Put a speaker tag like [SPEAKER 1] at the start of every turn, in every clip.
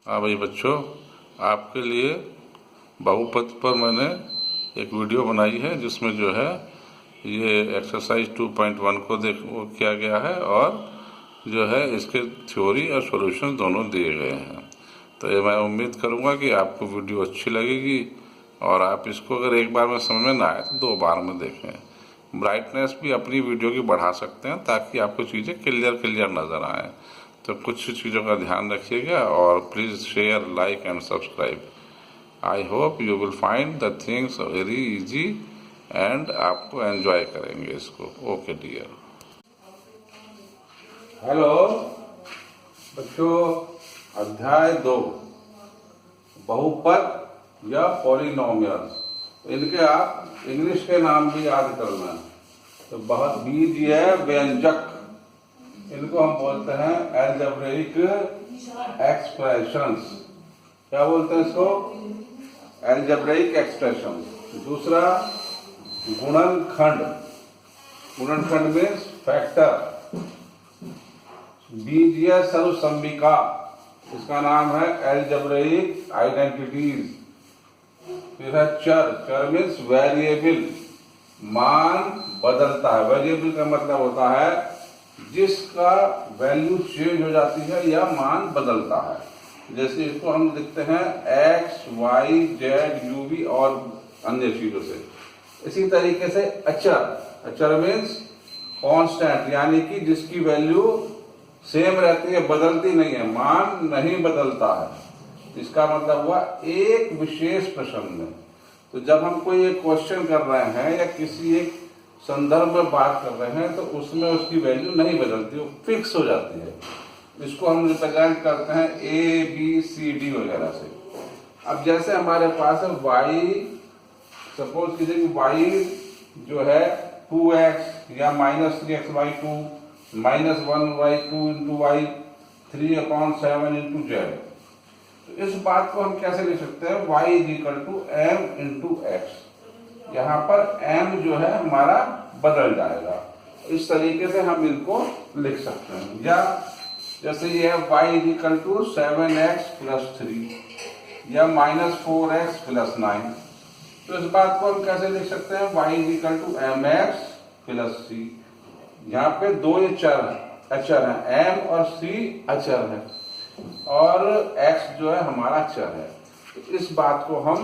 [SPEAKER 1] हाँ भाई बच्चों, आपके लिए बहुपद पर मैंने एक वीडियो बनाई है जिसमें जो है ये एक्सरसाइज 2.1 को वो किया गया है और जो है इसके थ्योरी और सॉल्यूशन दोनों दिए गए हैं। तो ये मैं उम्मीद करूँगा कि आपको वीडियो अच्छी लगेगी और आप इसको अगर एक बार में समझ में ना आए तो 2 बार में देखें। ब्राइटनेस भी अपनी वीडियो की बढ़ा सकते हैं ताकि आपको चीज़ें क्लियर नज़र आएँ। तो कुछ चीज़ों का ध्यान रखिएगा और please share, like and subscribe. I hope you will find the things very easy and आपको एंजॉय करेंगे इसको। Okay dear. हेलो बच्चों, अध्याय 2 बहुपद या पॉलिनोमियल्स। इनके आप इंग्लिश के नाम भी याद करना है। तो बहुत बीजीय व्यंजक, इनको हम बोलते हैं एल्जेब्रिक एक्सप्रेशंस। क्या बोलते हैं इसको? Algebraic expressions. दूसरा गुणनखंड। गुणनखंड मीन्स फैक्टर। बीजीय सर्वसंबिका, इसका नाम है एल्जेब्रिक आइडेंटिटीज। फिर है चर। चर मीन्स वेरिएबल, मान बदलता है। वेरिएबल का मतलब होता है जिसका वैल्यू चेंज हो जाती है या मान बदलता है। जैसे इसको हम लिखते हैं एक्स, वाई, जेड, यूवी और अन्य चीजों से। इसी तरीके से अचर। अचर मीन्स कांस्टेंट, यानी कि जिसकी वैल्यू सेम रहती है, बदलती नहीं है, मान नहीं बदलता है। इसका मतलब हुआ एक विशेष प्रश्न में। तो जब हम कोई एक क्वेश्चन कर रहे हैं या किसी एक संदर्भ में बात कर रहे हैं तो उसमें उसकी वैल्यू नहीं बदलती, वो फिक्स हो जाती है। इसको हम रिप्रेजेंट करते हैं ए, बी, सी, डी वगैरह से। अब जैसे हमारे पास है वाई, सपोज कीजिए कि वाई जो है 2x या -3x/2 -1/2 into Y 3/7 into Z. तो इस बात को हम कैसे लिख सकते हैं? y = m into x. यहाँ पर m जो है हमारा बदल जाएगा। इस तरीके से हम इनको लिख सकते हैं। या जैसे ये है y = 7x + 3 या -4x + 9। तो इस बात को हम कैसे लिख सकते हैं? y = mx + c। यहाँ पे दो ये अचर है, m और c अचर है और x जो है हमारा चर है। तो इस बात को हम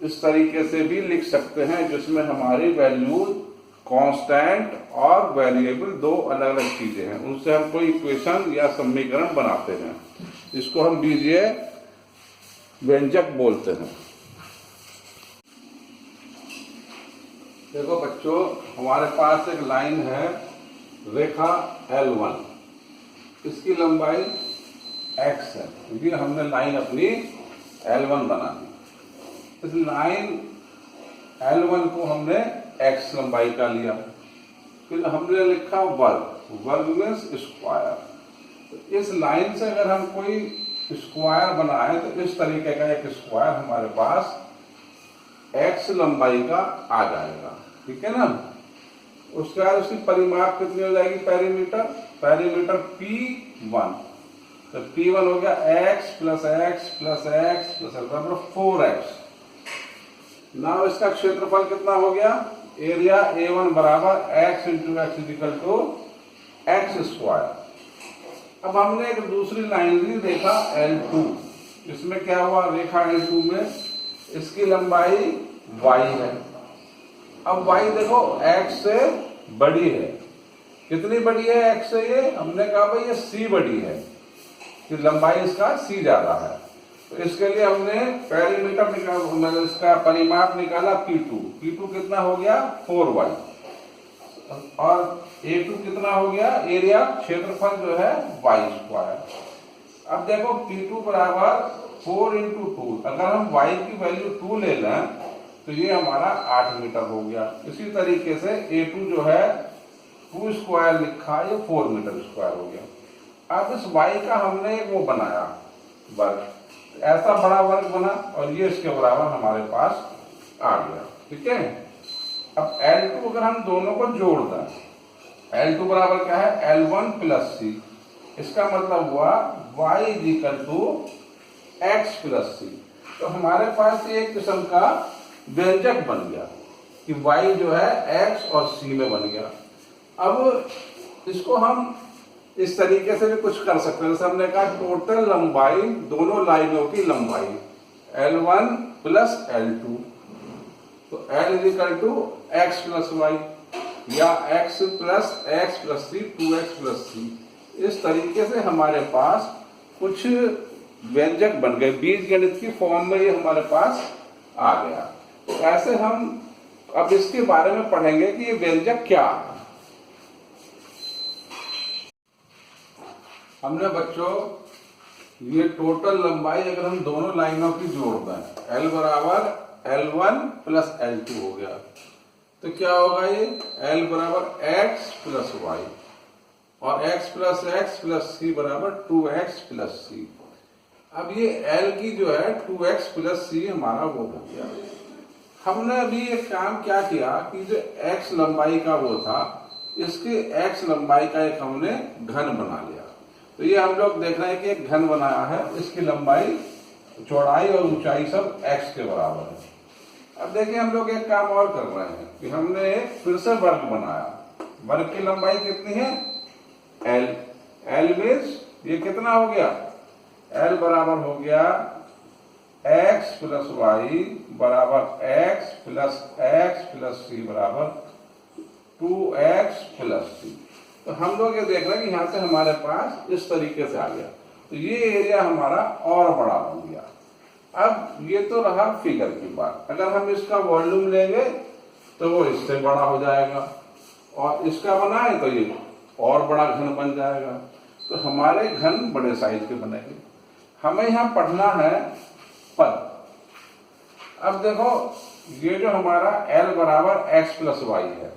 [SPEAKER 1] इस तरीके से भी लिख सकते हैं जिसमें हमारी वैल्यू कांस्टेंट और वेरिएबल दो अलग अलग चीजें हैं, उनसे हम कोई इक्वेशन या समीकरण बनाते हैं। इसको हम बीजीय व्यंजक बोलते हैं। देखो बच्चों, हमारे पास एक लाइन है, रेखा L1। इसकी लंबाई x है, क्योंकि हमने लाइन अपनी L1 बना दी। इस लाइन L1 को हमने x लंबाई का लिया। फिर हमने लिखा वर्ग। वर्ग मीन्स स्क्वायर। तो इस लाइन से अगर हम कोई स्क्वायर बनाए तो इस तरीके का एक स्क्वायर हमारे पास x लंबाई का आ जाएगा। ठीक है ना? उसके बाद उसकी परिमाप कितनी हो जाएगी? Perimeter P1। तो P1 हो गया x + x + x + 4x। ना इसका क्षेत्रफल कितना हो गया? Area A1 = x × x = x²। अब हमने एक दूसरी लाइन ली, रेखा L2। इसमें क्या हुआ? रेखा L2 में इसकी लंबाई y है। अब y देखो x से बड़ी है। कितनी बड़ी है x से? ये हमने कहा भाई ये c बड़ी है, कि लंबाई इसका c ज्यादा है। तो इसके लिए हमने पेरीमीटर मतलब इसका परिमाप निकाला P2। P2 कितना हो गया? 4y। और A2 कितना हो गया? एरिया, क्षेत्रफल जो है y²। अब देखो P2 = 4 × 2। अगर हम y की वैल्यू 2 ले लें तो ये हमारा 8 मीटर हो गया। इसी तरीके से A2 जो है 2² लिखा, ये 4 मीटर² हो गया। अब इस y का हमने वो बनाया वर्ग, ऐसा बड़ा वर्ग बना और ये इसके बराबर हमारे पास आ गया। ठीक है? अब L2 अगर हम दोनों को जोड़ दें, L2 बराबर क्या है? L1 + c। इसका मतलब हुआ y is equal to x plus c. तो हमारे पास ये एक किस्म का व्यंजक बन गया कि y जो है x और c में बन गया। अब इसको हम इस तरीके से भी कुछ कर सकते हैं, जैसे हमने कहा टोटल लंबाई दोनों लाइनों की लंबाई L1 प्लस L2, तो L is equal to x plus Y या x plus C 2x plus C. इस तरीके से हमारे पास कुछ व्यंजक बन गए, बीज गणित की फॉर्म में ये हमारे पास आ गया। तो ऐसे हम अब इसके बारे में पढ़ेंगे कि ये व्यंजक क्या है। हमने बच्चों ये टोटल लंबाई अगर हम दोनों लाइनों की जोड़ दें L बराबर L1 प्लस L2 हो गया, तो क्या होगा ये L बराबर x प्लस वाई और x प्लस सी बराबर 2x प्लस सी। अब ये L की जो है 2x प्लस सी हमारा वो हो गया। हमने अभी एक काम क्या किया कि जो x लंबाई का वो था, इसके x लंबाई का एक हमने घन बना लिया। तो ये हम लोग देख रहे हैं कि एक घन बनाया है, इसकी लंबाई चौड़ाई और ऊंचाई सब x के बराबर है। अब देखिए हम लोग एक काम और कर रहे हैं कि हमने फिर से वर्ग बनाया। वर्ग की लंबाई कितनी है L मीन्स ये कितना हो गया, L बराबर हो गया x प्लस वाई बराबर x प्लस सी बराबर 2x प्लस सी। तो हम लोग ये देख रहे हैं कि यहाँ से हमारे पास इस तरीके से आ गया, तो ये एरिया हमारा और बड़ा बन गया। अब ये तो रहा फिगर की बात, अगर हम इसका वॉल्यूम लेंगे तो वो इससे बड़ा हो जाएगा और इसका बनाए तो ये और बड़ा घन बन जाएगा। तो हमारे घन बड़े साइज के बनेंगे। हमें यहाँ पढ़ना है पद। अब देखो ये जो हमारा L बराबर x प्लस वाई है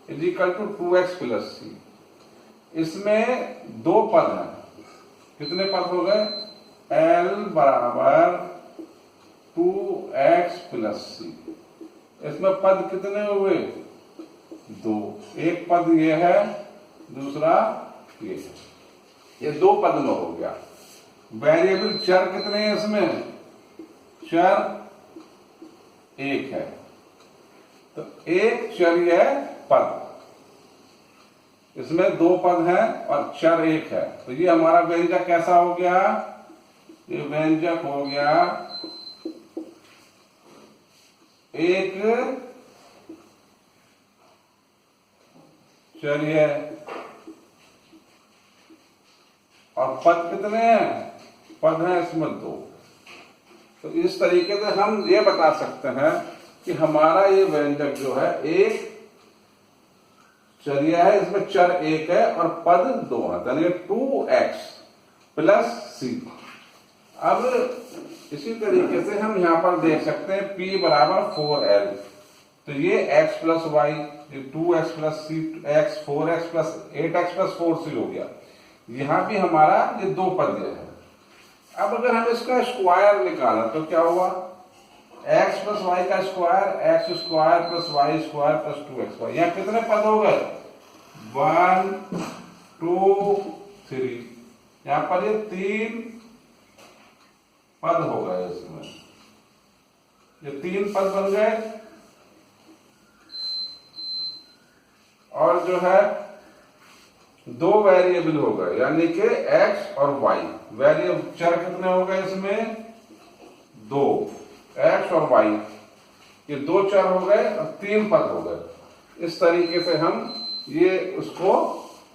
[SPEAKER 1] is equal to 2x plus c, इसमें दो पद हैं। कितने पद हो गए, L बराबर 2x प्लस सी, इसमें पद कितने हुए, दो। एक पद ये है, दूसरा ये है, ये दो पद में हो गया। वेरिएबल चर कितने हैं इसमें, चर एक है, तो एक चर है पद, इसमें दो पद हैं और चर एक है। तो ये हमारा व्यंजक कैसा हो गया, ये व्यंजक हो गया एक चर है और पद कितने हैं, पद हैं इसमें दो। तो इस तरीके से हम ये बता सकते हैं कि हमारा ये व्यंजक जो है एक चरिया है, इसमें चर एक है और पद दो है, यानी 2x प्लस सी। अब इसी तरीके से हम यहां पर देख सकते हैं p बराबर 4l, तो ये x प्लस वाई, ये 2x प्लस सी x, 4x plus 8x plus 4c हो गया। यहां भी हमारा ये दो पद है। अब अगर हम इसका स्क्वायर निकाला तो क्या हुआ, x प्लस वाई का square, x square plus Y square plus 2xy। यहाँ कितने पद हो गए, 1 2 3, यहाँ पर ये 3 पद हो गए, इसमें ये 3 पद बन गए। और जो है दो वेरिएबल हो गए, यानी कि x और y। वेरिएबल चर कितने हो गए इसमें, दो, x और y, ये दो चर हो गए और 3 पद हो गए। इस तरीके से हम ये उसको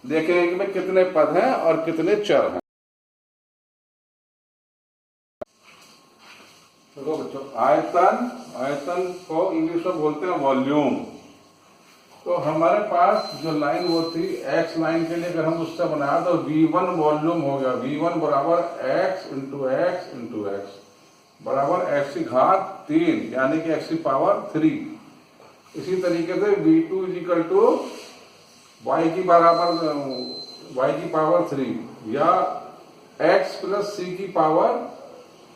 [SPEAKER 1] देखेंगे कि भाई कितने पद हैं और कितने चर हैं। देखो बच्चों, आयतन को इंग्लिश में बोलते हैं वॉल्यूम। तो हमारे पास जो लाइन वो थी x लाइन के लिए, अगर हम उससे बनाया तो v1 वॉल्यूम हो गया, v1 बराबर x इंटू एक्स बराबर x की घात 3, यानी कि x की पावर 3। इसी तरीके से v2 is equal to y की पावर 3 या x प्लस सी की पावर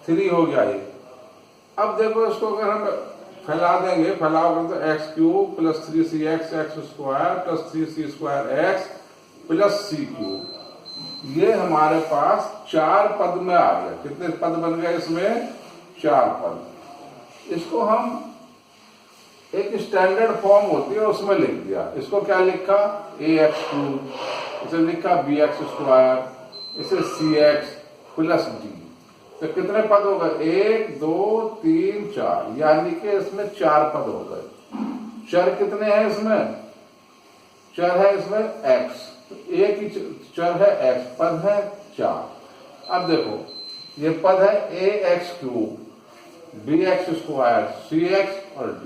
[SPEAKER 1] 3 हो गया ये। अब देखो इसको अगर हम फैला देंगे, फैलाओगे तो x cube plus 3c x square plus 3c square x plus c cube, ये हमारे पास 4 पद में आ गया। कितने पद बन गए इसमें? 4 पद। इसको हम एक स्टैंडर्ड फॉर्म होती है उसमें लिख दिया। इसको क्या लिखा? ax3, इसे लिखा bx², इसे cx प्लस d। तो कितने पद हो गए? 1 2 3 4, यानी कि इसमें 4 पद हो गए। चर कितने हैं इसमें? चर है इसमें x, तो एक ही चर है x, पद है 4। अब देखो ये पद है ax3, bx², cx और d।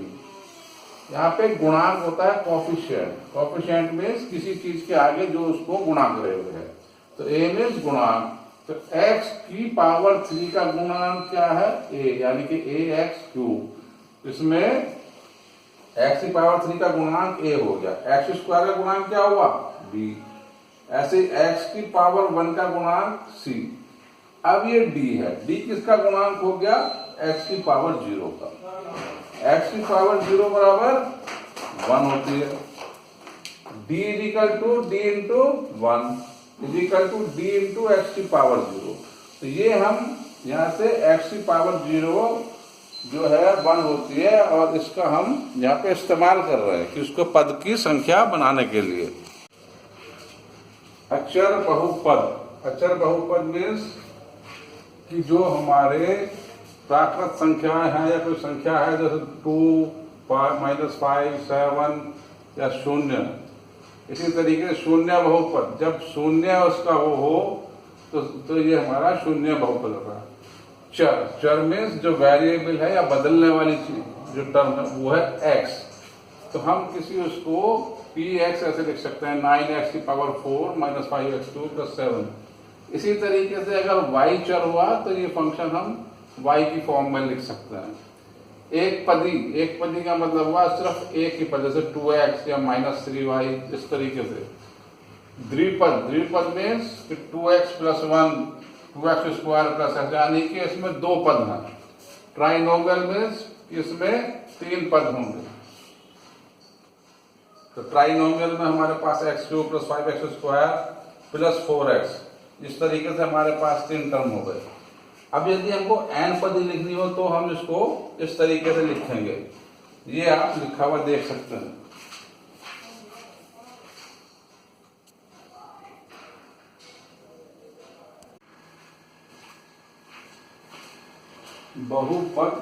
[SPEAKER 1] यहाँ पे गुणांक होता है कोफिशिएंट। कोफिशिएंट मीन्स किसी चीज के आगे जो उसको गुणा करे हुए है। तो a मीन्स गुणांक, तो x की पावर 3 का गुणांक क्या है? a, यानी कि ax3। इसमें x की पावर 3 का गुणांक a हो गया। x² का गुणांक क्या हुआ? b। ऐसे x की पावर 1 का गुणांक c। अब ये d है, d किसका गुणांक हो गया? x की पावर 0 का। x की पावर 0 बराबर 1 होती है। d is equal to d into 1 is equal to d into X की पावर 0। तो ये हम यहाँ से x की पावर 0 जो है 1 होती है, और इसका हम यहाँ पे इस्तेमाल कर रहे हैं कि उसको पद की संख्या बनाने के लिए। अचर बहुपद। अचर बहुपद मीन्स कि जो हमारे प्राकृत संख्याएं हैं या कोई संख्या है जैसे 2, -5, 7 या 0, इसी तरीके से शून्य बहुपद, जब शून्य उसका वो हो तो ये हमारा शून्य बहुपद होगा। चर, चर मीन्स जो वेरिएबल है या बदलने वाली चीज जो टर्म है वो है x। तो हम किसी उसको px ऐसे लिख सकते हैं, 9x की पावर 4 -5x2 + 7। इसी तरीके से अगर y चर हुआ तो ये फंक्शन हम y की फॉर्म में लिख सकते हैं। एक पदी का मतलब हुआ सिर्फ एक ही पद, जैसे 2x या -3y, इस तरीके से। द्विपद मीन्स 2x + 1, 2x² + x, यानी कि इसमें 2 पद हैं। ट्राइनोमियल मीन्स इसमें 3 पद होंगे। तो ट्राइनोमियल में हमारे पास x³ + 5x² + 4x, इस तरीके से हमारे पास 3 टर्म हो गए। अब यदि हमको n पदी लिखनी हो तो हम इसको इस तरीके से लिखेंगे। ये आप लिखा हुआ देख सकते हैं। बहुपद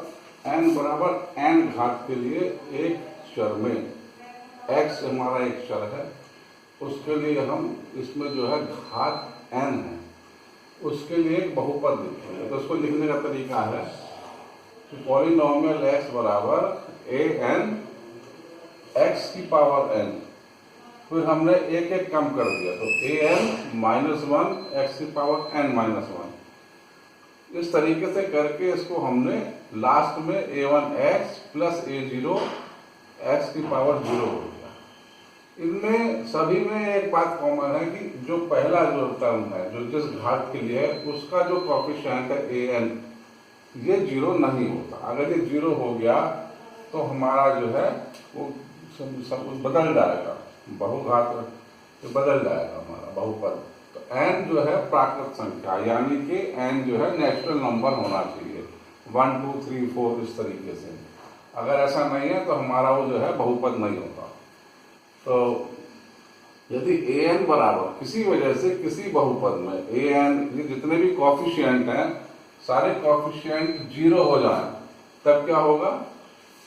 [SPEAKER 1] n बराबर n घात के लिए एक चर में x हमारा एक चर है, उसके लिए हम इसमें जो है घात n है, उसके लिए एक बहुपद लिखेंगे। तो उसको लिखने का तरीका है कि पॉलिनोमियल x बराबर an x की पावर n, फिर हमने एक एक कम कर दिया तो an -1 x की पावर n-1। इस तरीके से करके इसको हमने लास्ट में a1x + a0 x की पावर 0 हो गया। इनमें सभी में एक बात कॉमन है कि जो पहला जो टर्म है जो जिस घात के लिए है उसका जो कोएफिशिएंट है an, ये 0 नहीं होता। अगर ये 0 हो गया तो हमारा जो है वो सब बदल जाएगा, बहुघात बदल जाएगा हमारा बहुपद। तो n जो है प्राकृत संख्या, यानी कि n जो है नेचुरल नंबर होना चाहिए, 1 2 3 4 इस तरीके से। अगर ऐसा नहीं है तो हमारा वो जो है बहुपद नहीं होता। तो यदि an बराबर किसी वजह से किसी बहुपद में an ये जितने भी कोएफिशिएंट हैं सारे कोएफिशिएंट 0 हो जाए तब क्या होगा?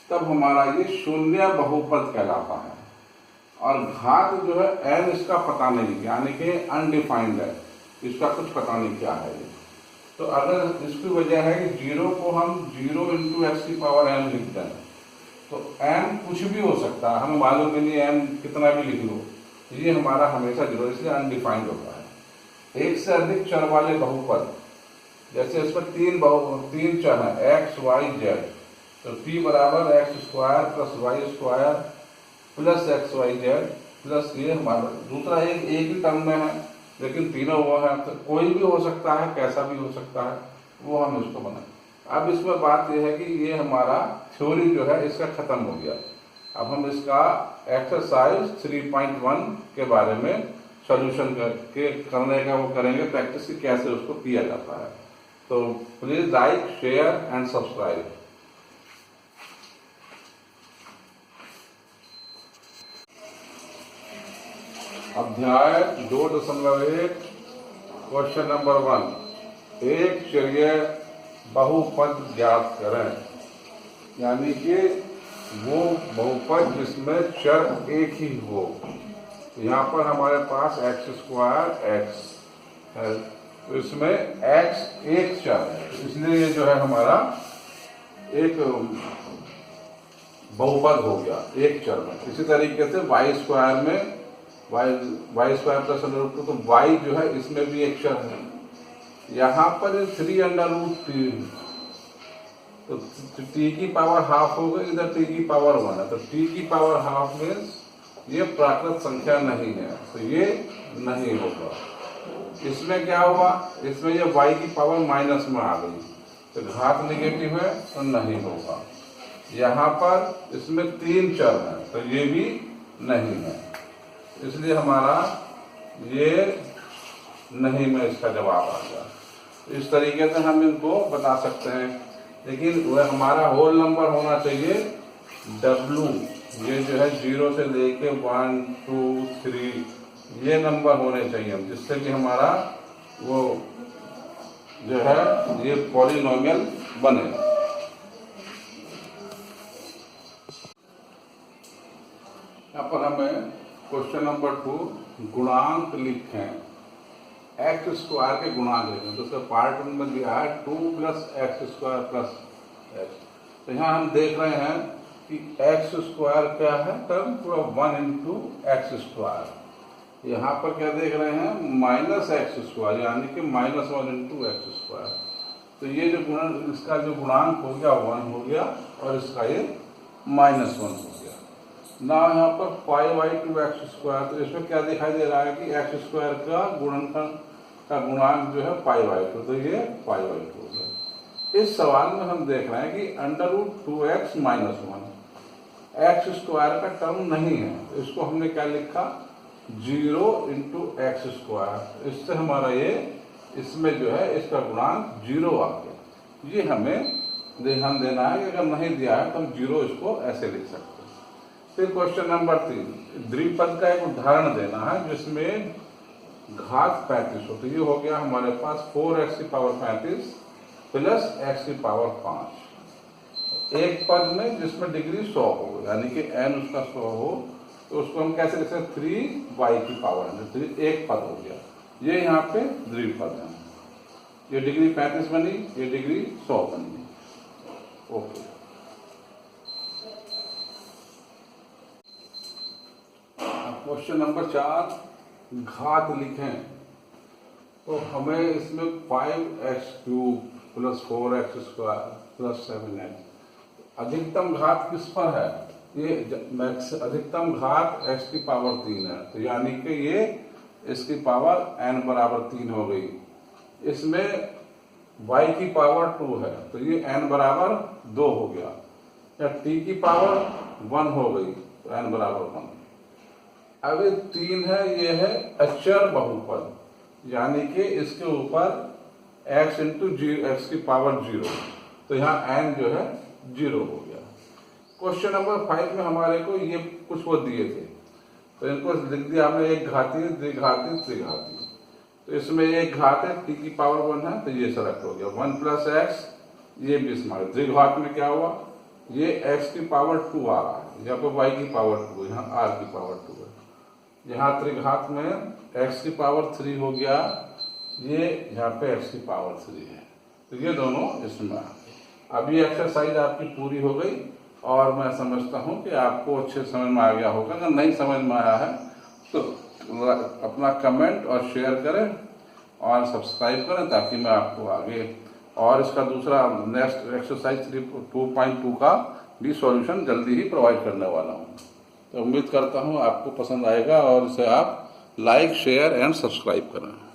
[SPEAKER 1] तब हमारा ये शून्य बहुपद कहलाता है। और घात जो है n इसका पता नहीं, यानी कि अनडिफाइंड है, इसका कुछ पता नहीं क्या है ये। तो अगर इसकी वजह है कि 0 को हम 0 × x की पावर n लिख दें तो n कुछ भी हो सकता है, हमें मालूम नहीं n कितना भी लिख लो, ये हमारा हमेशा 0 इसलिए अनडिफाइंड होता है। एक से अधिक चर वाले बहुपद, जैसे इसमें 3 चर हैं x y z, तो p बराबर x² + y² + xyz प्लस ये हमारा दूसरा एक ही टर्म में है लेकिन तीनों वो है, तो कोई भी हो सकता है, कैसा भी हो सकता है, वो हम इसको बनाए। अब इसमें बात यह है कि ये हमारा थ्योरी जो है इसका खत्म हो गया। अब हम इसका एक्सरसाइज 3.1 के बारे में सॉल्यूशन करने का वो करेंगे प्रैक्टिस की कैसे उसको किया जाता है। तो please like, share and subscribe. अध्याय 2.1 क्वेश्चन नंबर 1, एक चरीय बहुपद ज्ञात करें। यानी कि वो बहुपद जिसमें चर एक ही हो। यहाँ पर हमारे पास x² x है, तो इसमें x एक चर है, इसलिए ये जो है हमारा एक बहुपद हो गया एक चर में। इसी तरीके से y² में y² प्लस √2, तो y जो है इसमें भी एक चर है। यहाँ पर 3√t, तो t की पावर हाफ हो गई, इधर t की पावर 1 है, तो t की पावर हाफ मीन्स ये प्राकृत संख्या नहीं है, तो ये नहीं होगा। इसमें क्या हुआ, इसमें ये y की पावर माइनस में आ गई, तो घात निगेटिव है तो नहीं होगा। यहाँ पर इसमें 3 चर हैं, तो ये भी नहीं है, इसलिए हमारा ये नहीं में इसका जवाब आ गया। इस तरीके से हम इनको बता सकते हैं, लेकिन वह हमारा होल नंबर होना चाहिए W। ये जो है 0 से लेके 1 2 3 ये नंबर होने चाहिए, जिससे कि हमारा वो जो है ये पॉलिनोमियल बने। यहाँ पर हमें क्वेश्चन नंबर 2 गुणांक लिखें, x² के गुणांक लिखें। तो उसका पार्ट 1 में दिया है 2 + x² + x। तो यहाँ हम देख रहे हैं कि x² क्या है, टर्म पूरा 1 × x²। यहाँ पर क्या देख रहे हैं, -x², यानी कि -1 × x²। तो ये जो इसका जो गुणांक हो गया 1 हो गया, और इसका ये -1 हो गया। ना यहाँ पर 5y2 x², तो इसमें क्या दिखाई दे रहा है कि x² का गुणनफल का गुणांक जो है 5y2, तो ये 5y2 हो गया। इस सवाल में हम देख रहे हैं कि √2x - 1 x² का टर्म नहीं है, तो इसको हमने क्या लिखा, 0 × x²। इससे हमारा ये इसमें जो है इसका गुणांक 0 आ गया। ये हमें ध्यान देना है कि अगर नहीं दिया है तो हम 0 इसको ऐसे लिख सकते हैं। फिर क्वेश्चन नंबर 3, द्विपद का एक उदाहरण देना है जिसमें घात 35 हो। तो ये हो गया हमारे पास 4x⁵ प्लस x⁵ एक पद में जिसमें डिग्री 100 हो, यानी कि n उसका 100 हो, तो उसको हम कैसे लिख सकते हैं, 3y⁵ एक पद हो गया। ये यहाँ पे द्विपद है, ये डिग्री 35 बनी, ये डिग्री 100 बनी। ओके, क्वेश्चन नंबर 4 घात लिखें। तो हमें इसमें 5x³ + 4x² + 7x, अधिकतम घात किस पर है, ये अधिकतम घात x⁻³ है, तो यानी कि ये इसकी पावर n = 3 हो गई। इसमें y की पावर 2 है, तो ये n = 2 हो गया, या t की पावर 1 हो गई, तो n = 1। अब 3 है, ये है अचर बहुपद, यानी कि इसके ऊपर x × x⁻0, तो यहाँ n जो है 0 हो गया। क्वेश्चन नंबर 5 में हमारे को ये कुछ वो दिए थे, तो इनको लिख दिया हमने, एक घातीय, द्विघातीय, त्रिघातीय। तो इसमें एक घात है, t की पावर 1 है, तो ये सेलेक्ट हो गया, 1 + x, ये भी स्मॉल। द्विघात में क्या हुआ, ये x⁻2 आ रहा है, यहाँ पर y की पावर 2, यहाँ r की पावर 2 है। यहाँ त्रिघात में x⁻3 हो गया, ये यहाँ पे x⁻3 है, तो ये दोनों इसमें आ गए। अब ये एक्सरसाइज आपकी पूरी हो गई, और मैं समझता हूँ कि आपको अच्छे समझ में आ गया होगा। अगर नहीं समझ में आया है तो अपना कमेंट और शेयर करें और सब्सक्राइब करें, ताकि मैं आपको आगे और इसका दूसरा नेक्स्ट एक्सरसाइज 2.2 का भी सॉल्यूशन जल्दी ही प्रोवाइड करने वाला हूँ। तो उम्मीद करता हूँ आपको पसंद आएगा, और इसे आप लाइक, शेयर एंड सब्सक्राइब करें।